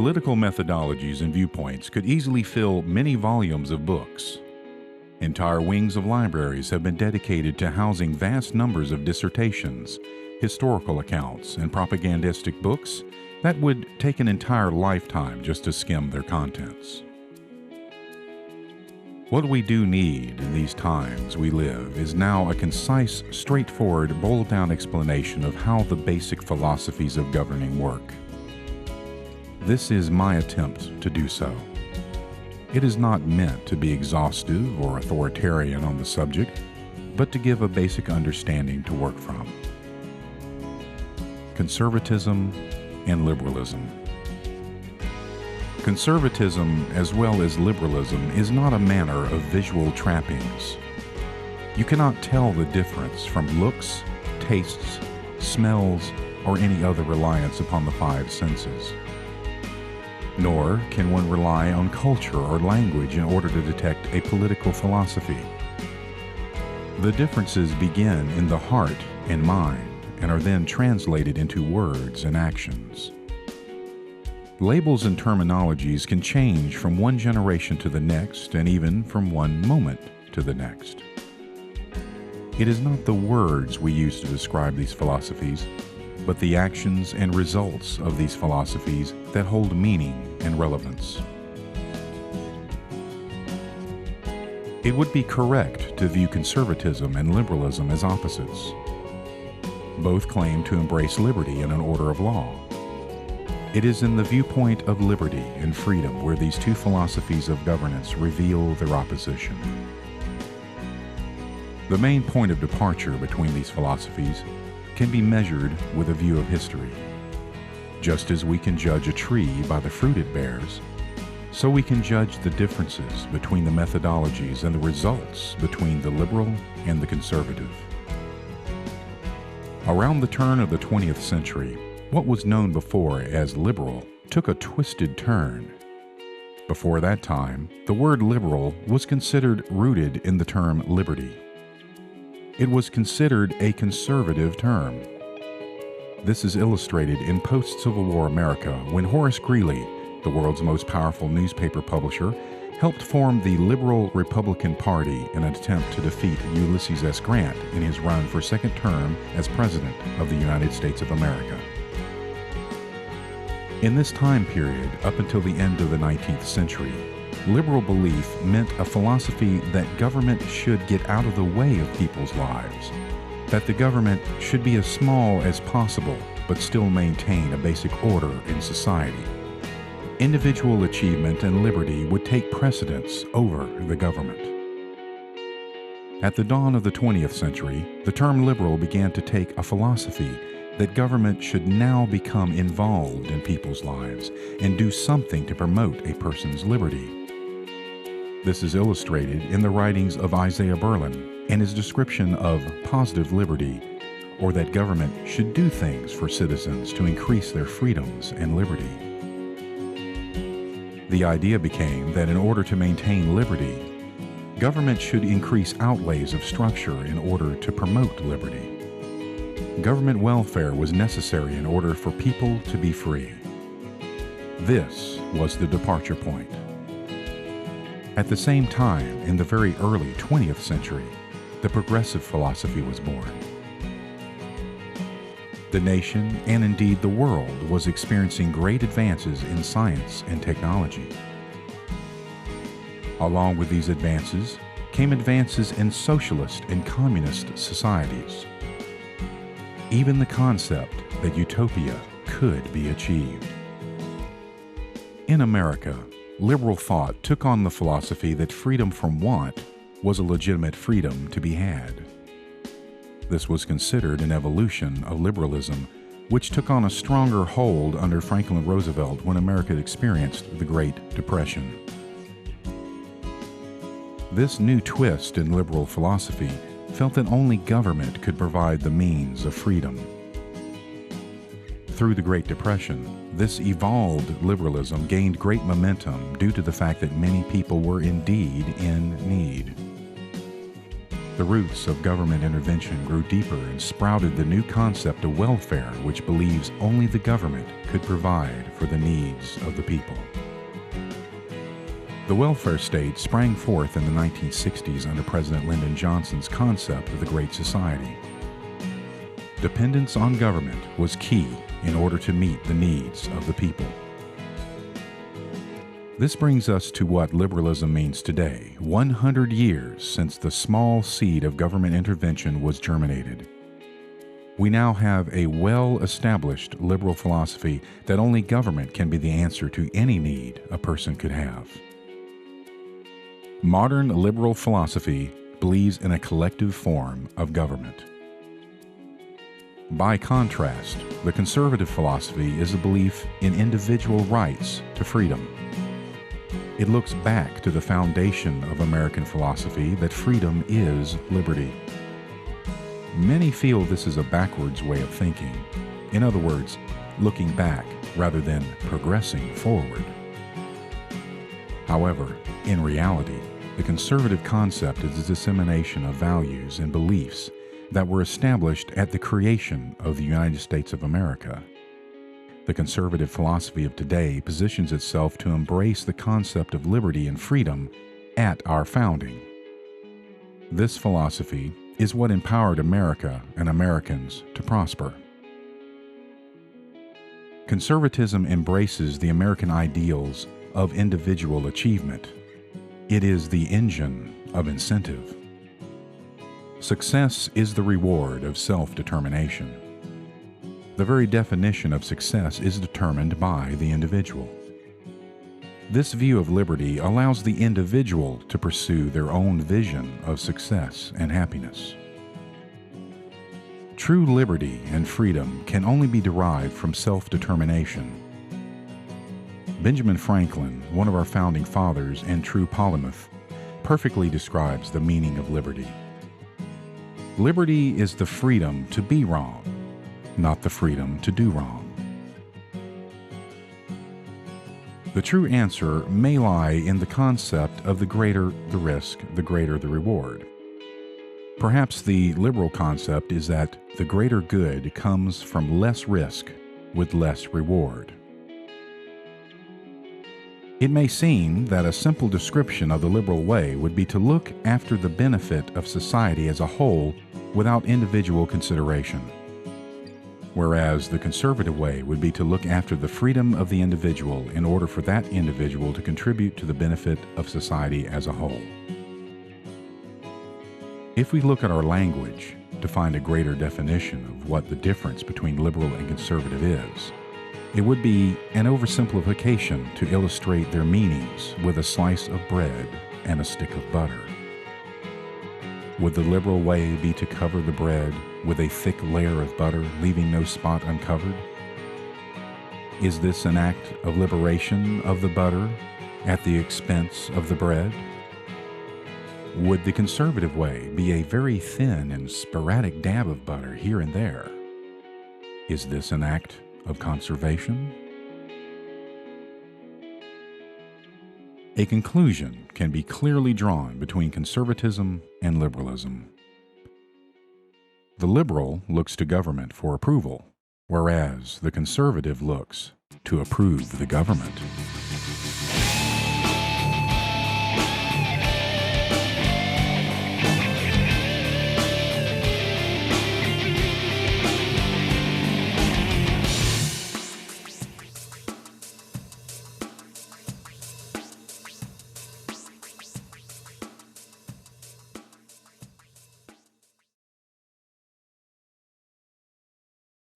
Political methodologies and viewpoints could easily fill many volumes of books. Entire wings of libraries have been dedicated to housing vast numbers of dissertations, historical accounts, and propagandistic books that would take an entire lifetime just to skim their contents. What we do need in these times we live is now a concise, straightforward, boiled-down explanation of how the basic philosophies of governing work. This is my attempt to do so. It is not meant to be exhaustive or authoritarian on the subject, but to give a basic understanding to work from. Conservatism and liberalism. Conservatism, as well as liberalism, is not a manner of visual trappings. You cannot tell the difference from looks, tastes, smells, or any other reliance upon the five senses. Nor can one rely on culture or language in order to detect a political philosophy. The differences begin in the heart and mind and are then translated into words and actions. Labels and terminologies can change from one generation to the next and even from one moment to the next. It is not the words we use to describe these philosophies, but the actions and results of these philosophies that hold meaning and relevance. It would be correct to view conservatism and liberalism as opposites. Both claim to embrace liberty and an order of law. It is in the viewpoint of liberty and freedom where these two philosophies of governance reveal their opposition. The main point of departure between these philosophies can be measured with a view of history. Just as we can judge a tree by the fruit it bears, so we can judge the differences between the methodologies and the results between the liberal and the conservative. Around the turn of the 20th century, what was known before as liberal took a twisted turn. Before that time, the word liberal was considered rooted in the term liberty. It was considered a conservative term. This is illustrated in post-Civil War America when Horace Greeley, the world's most powerful newspaper publisher, helped form the Liberal Republican Party in an attempt to defeat Ulysses S. Grant in his run for second term as President of the United States of America. In this time period, up until the end of the 19th century, liberal belief meant a philosophy that government should get out of the way of people's lives, that the government should be as small as possible but still maintain a basic order in society. Individual achievement and liberty would take precedence over the government. At the dawn of the 20th century, the term liberal began to take a philosophy that government should now become involved in people's lives and do something to promote a person's liberty. This is illustrated in the writings of Isaiah Berlin and his description of positive liberty, or that government should do things for citizens to increase their freedoms and liberty. The idea became that in order to maintain liberty, government should increase outlays of structure in order to promote liberty. Government welfare was necessary in order for people to be free. This was the departure point. At the same time, in the very early 20th century, the progressive philosophy was born. The nation, and indeed the world, was experiencing great advances in science and technology. Along with these advances came advances in socialist and communist societies. Even the concept that utopia could be achieved. In America, liberal thought took on the philosophy that freedom from want was a legitimate freedom to be had. This was considered an evolution of liberalism, which took on a stronger hold under Franklin Roosevelt when America experienced the Great Depression. This new twist in liberal philosophy felt that only government could provide the means of freedom. Through the Great Depression, this evolved liberalism gained great momentum due to the fact that many people were indeed in need. The roots of government intervention grew deeper and sprouted the new concept of welfare, which believes only the government could provide for the needs of the people. The welfare state sprang forth in the 1960s under President Lyndon Johnson's concept of the Great Society. Dependence on government was key in order to meet the needs of the people. This brings us to what liberalism means today, 100 years since the small seed of government intervention was germinated. We now have a well-established liberal philosophy that only government can be the answer to any need a person could have. Modern liberal philosophy believes in a collective form of government. By contrast, the conservative philosophy is a belief in individual rights to freedom. It looks back to the foundation of American philosophy that freedom is liberty. Many feel this is a backwards way of thinking. In other words, looking back rather than progressing forward. However, in reality, the conservative concept is a dissemination of values and beliefs that were established at the creation of the United States of America. The conservative philosophy of today positions itself to embrace the concept of liberty and freedom at our founding. This philosophy is what empowered America and Americans to prosper. Conservatism embraces the American ideals of individual achievement. It is the engine of incentive. Success is the reward of self-determination. The very definition of success is determined by the individual. This view of liberty allows the individual to pursue their own vision of success and happiness. True liberty and freedom can only be derived from self-determination. Benjamin Franklin, one of our founding fathers and true polymath, perfectly describes the meaning of liberty. Liberty is the freedom to be wrong, not the freedom to do wrong. The true answer may lie in the concept of the greater the risk, the greater the reward. Perhaps the liberal concept is that the greater good comes from less risk with less reward. It may seem that a simple description of the liberal way would be to look after the benefit of society as a whole without individual consideration, whereas the conservative way would be to look after the freedom of the individual in order for that individual to contribute to the benefit of society as a whole. If we look at our language to find a greater definition of what the difference between liberal and conservative is, it would be an oversimplification to illustrate their meanings with a slice of bread and a stick of butter. Would the liberal way be to cover the bread with a thick layer of butter, leaving no spot uncovered? Is this an act of liberation of the butter at the expense of the bread? Would the conservative way be a very thin and sporadic dab of butter here and there? Is this an act of conservation? A conclusion can be clearly drawn between conservatism and liberalism. The liberal looks to government for approval, whereas the conservative looks to approve the government.